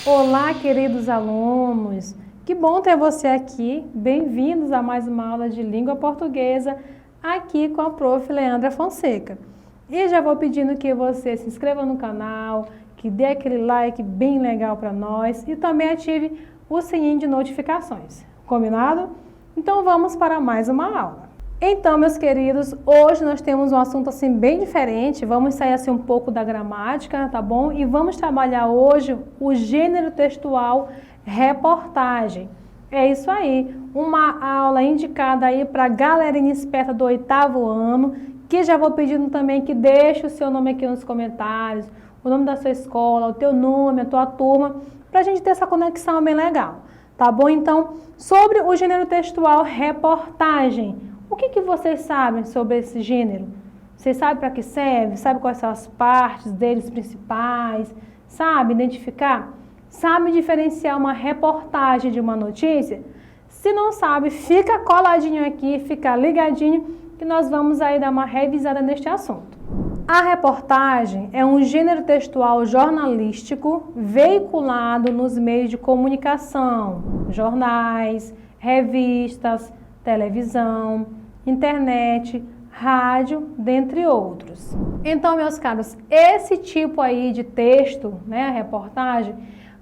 Olá, queridos alunos! Que bom ter você aqui. Bem-vindos a mais uma aula de língua portuguesa aqui com a prof. Leandra Fonseca. E já vou pedindo que você se inscreva no canal, que dê aquele like bem legal para nós e também ative o sininho de notificações. Combinado? Então vamos para mais uma aula. Então, meus queridos, hoje nós temos um assunto assim bem diferente, vamos sair assim um pouco da gramática, tá bom? E vamos trabalhar hoje o gênero textual reportagem. É isso aí, uma aula indicada aí para a galerinha esperta do 8º ano, que já vou pedindo também que deixe o seu nome aqui nos comentários, o nome da sua escola, o teu nome, a tua turma, para a gente ter essa conexão bem legal, tá bom? Então, sobre o gênero textual reportagem, o que vocês sabem sobre esse gênero? Vocês sabem para que serve? Sabe quais são as partes deles principais? Sabe identificar? Sabe diferenciar uma reportagem de uma notícia? Se não sabe, fica coladinho aqui, fica ligadinho, que nós vamos aí dar uma revisada neste assunto. A reportagem é um gênero textual jornalístico veiculado nos meios de comunicação, jornais, revistas, televisão, internet, rádio, dentre outros. Então, meus caros, esse tipo aí de texto, né, a reportagem,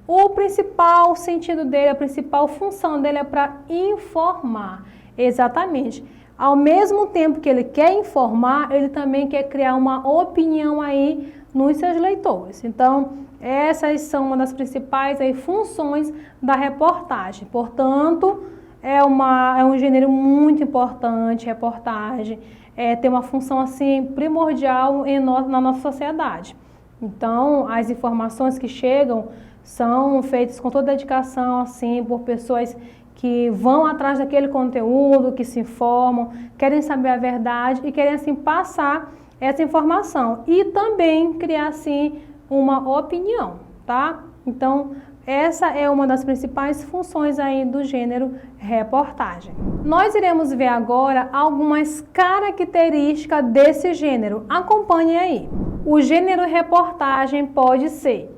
o principal sentido dele, a principal função dele é para informar, exatamente. Ao mesmo tempo que ele quer informar, ele também quer criar uma opinião aí nos seus leitores. Então, essas são uma das principais aí funções da reportagem. Portanto, é um gênero muito importante, reportagem, tem uma função assim primordial na nossa sociedade. Então, as informações que chegam são feitas com toda dedicação, assim, por pessoas que vão atrás daquele conteúdo, que se informam, querem saber a verdade e querem, assim, passar essa informação. E também criar, assim, uma opinião, tá? Então, essa é uma das principais funções aí do gênero reportagem. Nós iremos ver agora algumas características desse gênero. Acompanhe aí. O gênero reportagem pode ser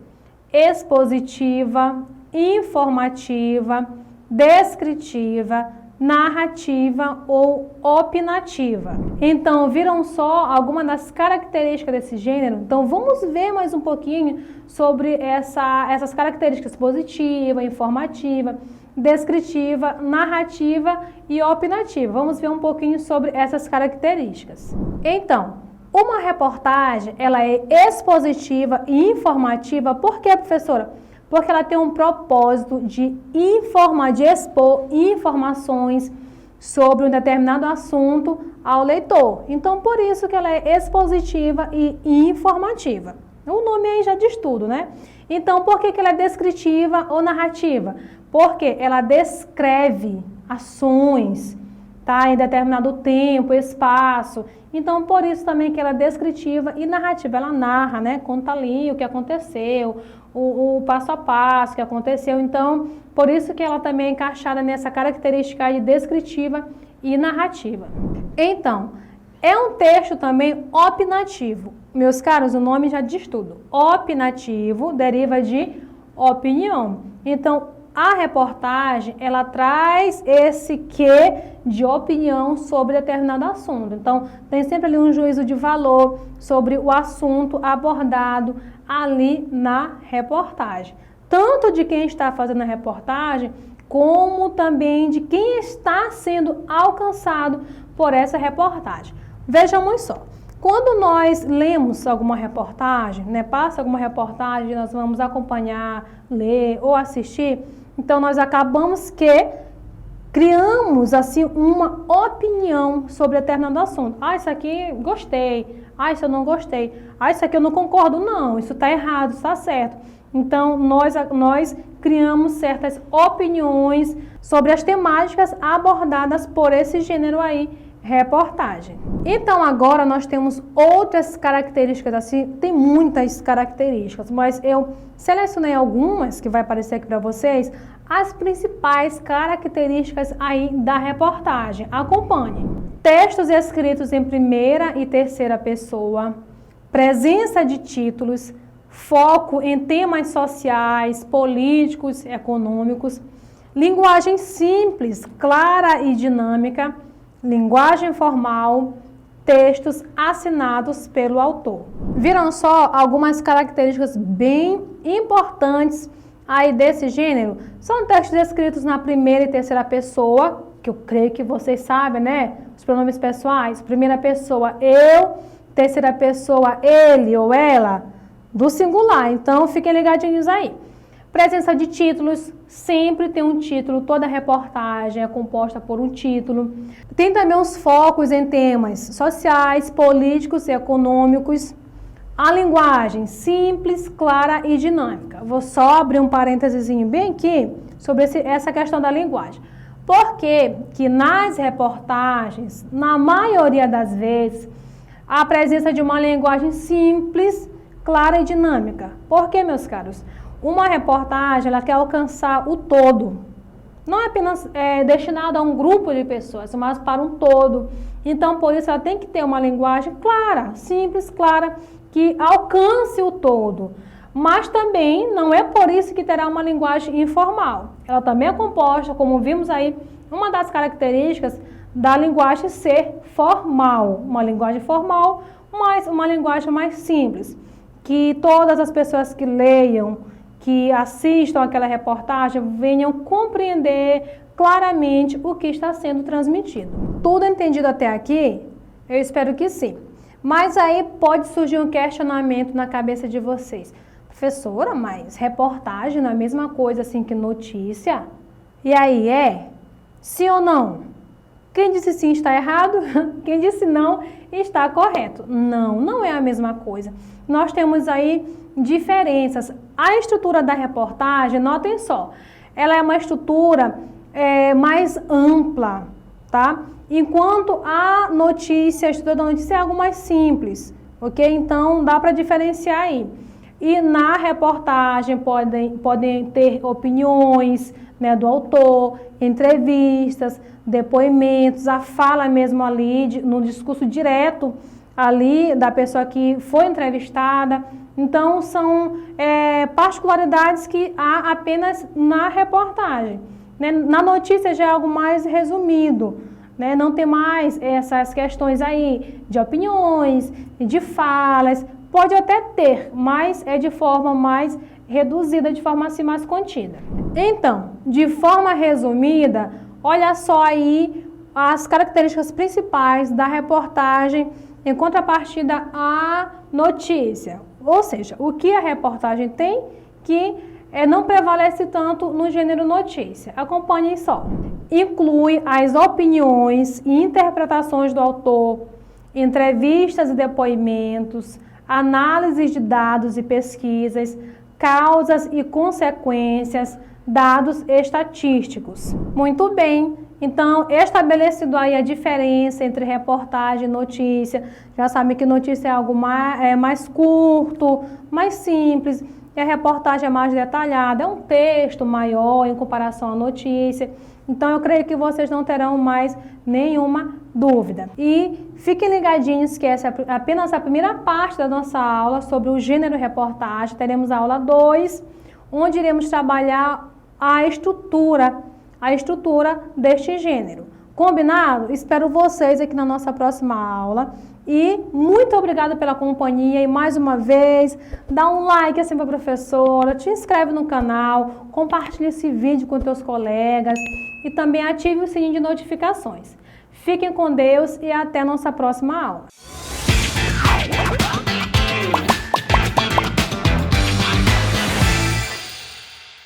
expositiva, informativa, descritiva, narrativa ou opinativa. Então, viram só algumas das características desse gênero? Então, vamos ver mais um pouquinho sobre essas características: expositiva, informativa, descritiva, narrativa e opinativa. Vamos ver um pouquinho sobre essas características. Então, uma reportagem, ela é expositiva e informativa. Por quê, professora? Porque ela tem um propósito de informar, de expor informações sobre um determinado assunto ao leitor. Então, por isso que ela é expositiva e informativa. O nome aí já diz tudo, né? Então, por que ela é descritiva ou narrativa? Porque ela descreve ações, tá, em determinado tempo, espaço. Então, por isso também que ela é descritiva e narrativa. Ela narra, né? Conta ali o que aconteceu, o passo a passo que aconteceu. Então, por isso que ela também é encaixada nessa característica de descritiva e narrativa. Então, é um texto também opinativo. Meus caros, o nome já diz tudo. Opinativo deriva de opinião. Então, a reportagem, ela traz esse quê de opinião sobre determinado assunto. Então, tem sempre ali um juízo de valor sobre o assunto abordado ali na reportagem. Tanto de quem está fazendo a reportagem, como também de quem está sendo alcançado por essa reportagem. Vejamos só. Quando nós lemos alguma reportagem, né, passa alguma reportagem, nós vamos acompanhar, ler ou assistir, então nós acabamos que criamos assim uma opinião sobre determinado assunto. Ah, isso aqui gostei. Ah, isso eu não gostei. Ah, isso aqui eu não concordo. Não, isso está errado, isso está certo. Então, nós criamos certas opiniões sobre as temáticas abordadas por esse gênero aí, reportagem. Então, agora nós temos outras características, assim, tem muitas características, mas eu selecionei algumas que vai aparecer aqui para vocês, as principais características aí da reportagem. Acompanhe. Textos escritos em primeira e terceira pessoa, presença de títulos, foco em temas sociais, políticos, econômicos, linguagem simples, clara e dinâmica, linguagem formal, textos assinados pelo autor. Viram só algumas características bem importantes aí desse gênero? São textos escritos na primeira e terceira pessoa, que eu creio que vocês sabem, né? Os pronomes pessoais, primeira pessoa eu, terceira pessoa ele ou ela, do singular. Então, fiquem ligadinhos aí. Presença de títulos, sempre tem um título, toda reportagem é composta por um título. Tem também os focos em temas sociais, políticos e econômicos. A linguagem simples, clara e dinâmica. Vou só abrir um parênteses bem aqui sobre essa questão da linguagem. Porque que nas reportagens, na maioria das vezes, a presença de uma linguagem simples, clara e dinâmica. Por quê, meus caros? Uma reportagem, ela quer alcançar o todo. Não é apenas destinada a um grupo de pessoas, mas para um todo. Então, por isso, ela tem que ter uma linguagem clara, simples, clara, que alcance o todo. Mas também não é por isso que terá uma linguagem informal. Ela também é composta, como vimos aí, uma das características da linguagem ser formal. Uma linguagem formal, mas uma linguagem mais simples. Que todas as pessoas que leiam, que assistam aquela reportagem, venham compreender claramente o que está sendo transmitido. Tudo entendido até aqui? Eu espero que sim. Mas aí pode surgir um questionamento na cabeça de vocês. Professora, mas reportagem não é a mesma coisa assim que notícia? E aí é? Sim ou não? Quem disse sim está errado, quem disse não está correto. Não, não é a mesma coisa. Nós temos aí diferenças. A estrutura da reportagem, notem só, ela é uma estrutura mais ampla, tá? Enquanto a notícia, a estrutura da notícia é algo mais simples, ok? Então, dá para diferenciar aí. E na reportagem podem ter opiniões, né, do autor, entrevistas, depoimentos, a fala mesmo ali, no discurso direto ali da pessoa que foi entrevistada. Então, são particularidades que há apenas na reportagem. Né? Na notícia já é algo mais resumido, né? Não tem mais essas questões aí de opiniões, de falas. Pode até ter, mas é de forma mais reduzida, de forma assim mais contida. Então, de forma resumida, olha só aí as características principais da reportagem em contrapartida à notícia. Ou seja, o que a reportagem tem que não prevalece tanto no gênero notícia. Acompanhem só. Inclui as opiniões e interpretações do autor, entrevistas e depoimentos, análises de dados e pesquisas, causas e consequências, dados estatísticos. Muito bem. Então, estabelecido aí a diferença entre reportagem e notícia, já sabe que notícia é algo mais curto, mais simples, e a reportagem é mais detalhada, é um texto maior em comparação à notícia. Então, eu creio que vocês não terão mais nenhuma dúvida. E fiquem ligadinhos que essa é apenas a primeira parte da nossa aula sobre o gênero reportagem. Teremos a aula 2, onde iremos trabalhar a estrutura deste gênero. Combinado? Espero vocês aqui na nossa próxima aula. E muito obrigada pela companhia. E mais uma vez, dá um like assim para a professora, te inscreve no canal, compartilha esse vídeo com teus colegas e também ative o sininho de notificações. Fiquem com Deus e até a nossa próxima aula.